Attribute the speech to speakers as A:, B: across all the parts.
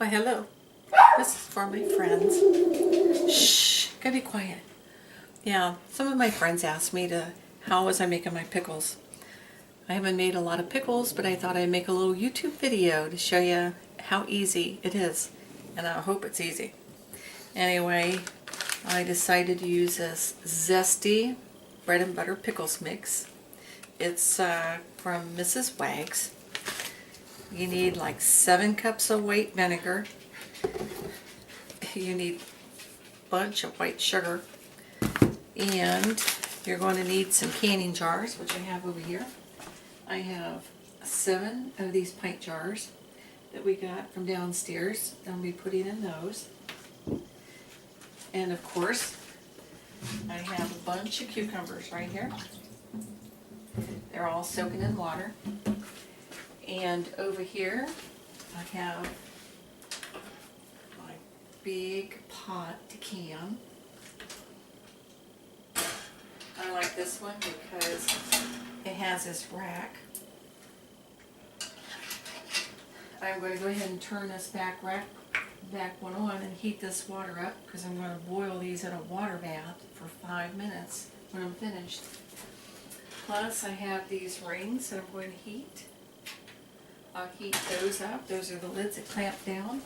A: Why, hello. This is for my friends. Shh, gotta be quiet. Yeah, some of my friends asked me how was I making my pickles. I haven't made a lot of pickles, but I thought I'd make a little YouTube video to show you how easy it is. And I hope it's easy. Anyway, I decided to use this zesty Bread and Butter Pickles mix. It's from Mrs. Wag's. You need like 7 cups of white vinegar. You need a bunch of white sugar. And you're going to need some canning jars, which I have over here. I have 7 of these pint jars that we got from downstairs. I'll be putting in those. And of course, I have a bunch of cucumbers right here. They're all soaking in water. And over here, I have my big pot to can. I like this one because it has this rack. I'm going to go ahead and turn this back one on and heat this water up because I'm going to boil these in a water bath for 5 minutes when I'm finished. Plus I have these rings that I'm going to heat. I'll heat those up. Those are the lids that clamp down.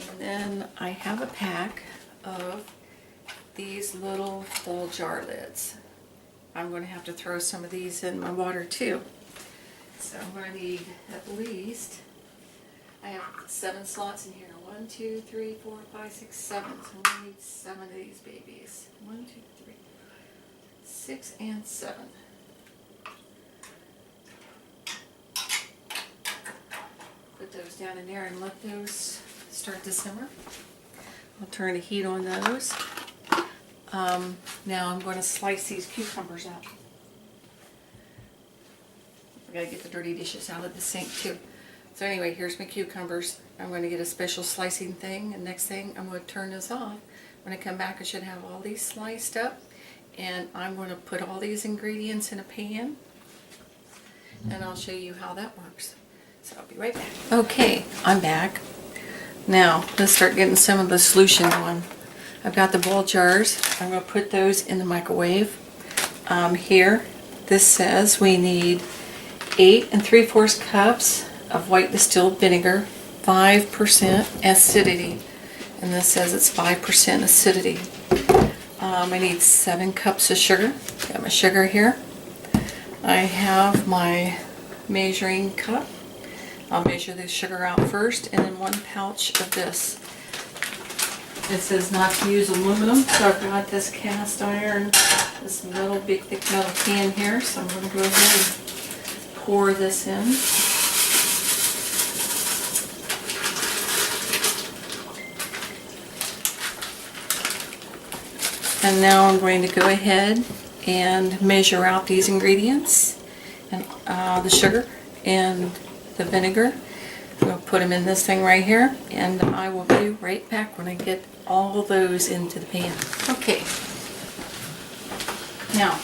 A: And then I have a pack of these little full jar lids. I'm going to have to throw some of these in my water too. So I'm going to need at least, I have 7 slots in here. 1, 2, 3, 4, 5, 6, 7. So I'm going to need 7 of these babies. 1, 2, 3, 6, and 7. Put those down in there and let those start to simmer. I'll turn the heat on those. Now I'm going to slice these cucumbers up. I gotta get the dirty dishes out of the sink too. So anyway, here's my cucumbers. I'm going to get a special slicing thing, and next thing I'm going to turn this off. When I come back, I should have all these sliced up, and I'm going to put all these ingredients in a pan, and I'll show you how that works. So I'll be right back. Okay, I'm back. Now, let's start getting some of the solution on. I've got the bowl jars. I'm going to put those in the microwave. Here, this says we need 8 3/4 cups of white distilled vinegar, 5% acidity. And this says it's 5% acidity. I need 7 cups of sugar. Got my sugar here. I have my measuring cup. I'll measure the sugar out first, and then 1 pouch of this. It says not to use aluminum, so I've got this cast iron, this big thick metal can here, so I'm going to go ahead and pour this in. And now I'm going to go ahead and measure out these ingredients, and the sugar and the vinegar. I'm going to put them in this thing right here, and I will be right back when I get all those into the pan. Okay, now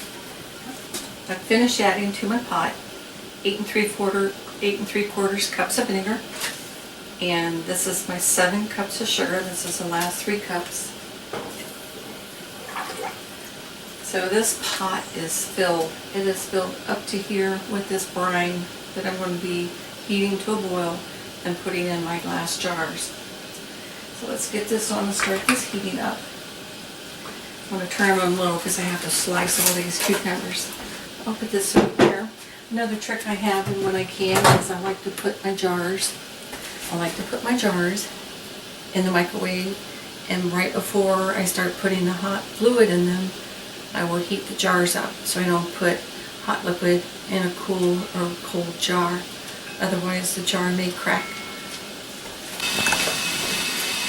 A: I've finished adding to my pot 8 3/4 cups of vinegar, and this is my 7 cups of sugar. This is the last 3 cups. So this pot is filled. It is filled up to here with this brine that I'm going to be heating to a boil and putting in my glass jars. So let's get this on and start this heating up. I'm going to turn them on low because I have to slice all these cucumbers. I'll put this over here. Another trick I have and when I can is I like to put my jars. I like to put my jars in the microwave, and right before I start putting the hot fluid in them, I will heat the jars up so I don't put hot liquid in a cool or cold jar. Otherwise the jar may crack.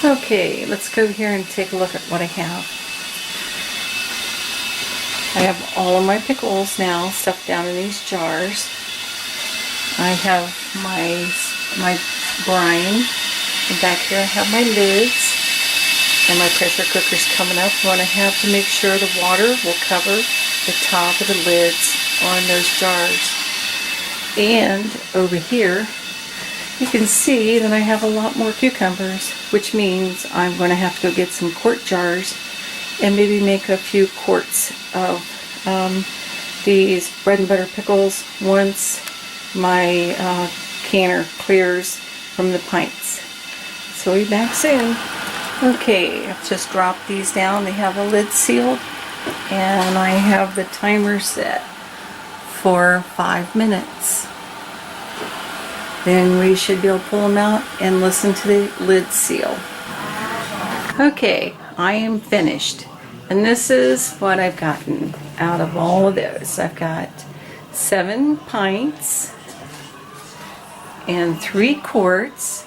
A: Okay, let's go here and take a look at what I have. I have all of my pickles now stuffed down in these jars. I have my brine, and back here I have my lids, and my pressure cooker's coming up. What I have to make sure the water will cover the top of the lids on those jars. And over here you can see that I have a lot more cucumbers, which means I'm going to have to go get some quart jars and maybe make a few quarts of these bread and butter pickles once my canner clears from the pints. So we'll be back soon. Okay, I've just dropped these down. They have a lid sealed, and I have the timer set for 5 minutes. Then we should be able to pull them out and listen to the lid seal. Okay, I am finished. And this is what I've gotten out of all of those. I've got 7 pints and 3 quarts.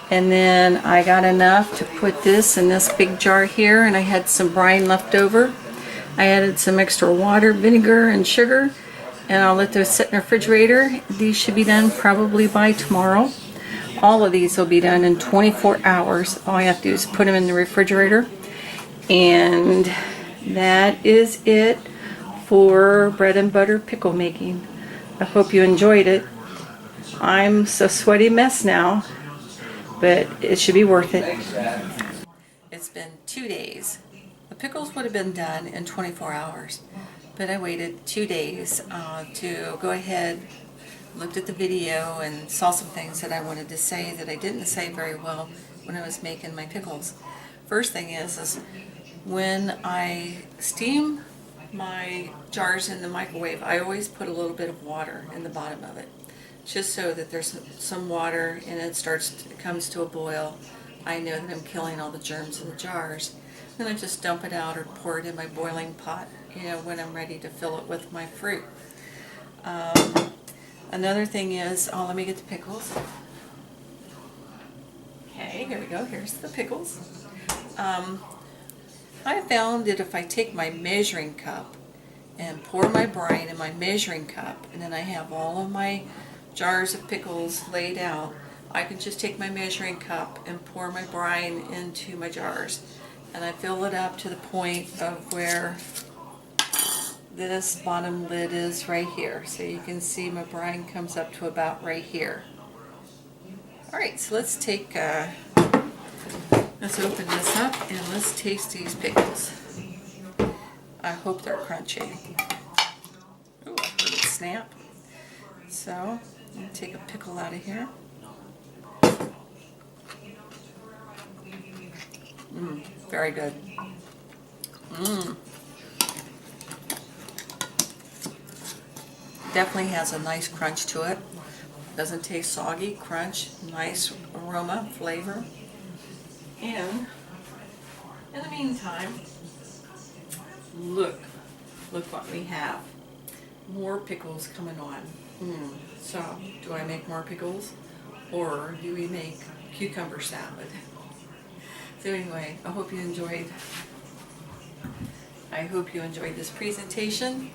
A: And then I got enough to put this in this big jar here, and I had some brine left over. I added some extra water, vinegar, and sugar, and I'll let those sit in the refrigerator. These should be done probably by tomorrow. All of these will be done in 24 hours. All I have to do is put them in the refrigerator. And that is it for bread and butter pickle making. I hope you enjoyed it. I'm a sweaty mess now, but it should be worth it. It's been 2 days. The pickles would have been done in 24 hours, but I waited 2 days to go ahead, looked at the video, and saw some things that I wanted to say that I didn't say very well when I was making my pickles. First thing is when I steam my jars in the microwave, I always put a little bit of water in the bottom of it, just so that there's some water and it comes to a boil. I know that I'm killing all the germs in the jars. Then I just dump it out or pour it in my boiling pot, when I'm ready to fill it with my fruit. Another thing is, let me get the pickles. Okay, here we go. Here's the pickles. I found that if I take my measuring cup and pour my brine in my measuring cup, and then I have all of my jars of pickles laid out, I can just take my measuring cup and pour my brine into my jars, and I fill it up to the point of where this bottom lid is right here. So you can see my brine comes up to about right here. Alright, so let's open this up and let's taste these pickles. I hope they're crunchy. Ooh, I heard it snap. So, I'm going to take a pickle out of here. Very good. Definitely has a nice crunch to it. Doesn't taste soggy, crunch, nice aroma, flavor. And in the meantime, look what we have. More pickles coming on. So, do I make more pickles, or do we make cucumber salad? So anyway, I hope you enjoyed this presentation,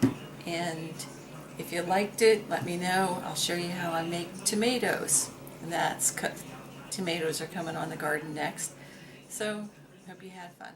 A: and if you liked it, let me know. I'll show you how I make tomatoes. And tomatoes are coming on the garden next. So, hope you had fun.